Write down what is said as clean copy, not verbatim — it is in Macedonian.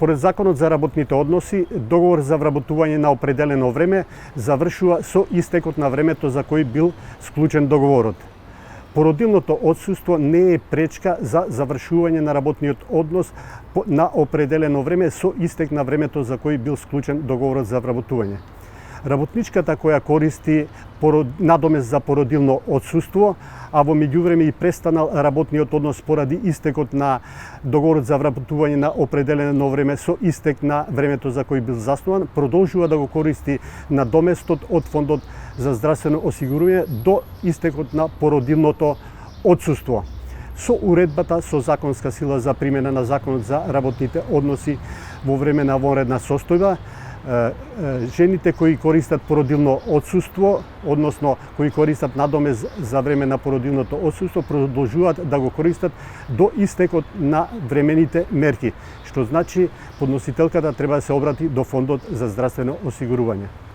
Според Законот за работните односи, договор за вработување на определено време завршува со истекот на времето за кој бил склучен договорот. Породилното отсуство не е пречка за завршување на работниот однос на определено време со истек на времето за кој бил склучен договорот за вработување. Работничката која користи надомест за породилно отсуство, а во меѓувреме и престанал работниот однос поради истекот на договорот за вработување на определено време со истек на времето за кој бил заснуван, продолжува да го користи надоместот од Фондот за здравствено осигурување до истекот на породилното отсуство. Со уредбата со законска сила за примена на Законот за работните односи во време на вонредна состојба, жените кои користат породилно отсуство, односно кои користат надомест за време на породилното отсуство, продолжуваат да го користат до истекот на времените мерки, што значи подносителката треба да се обрати до Фондот за здравствено осигурување.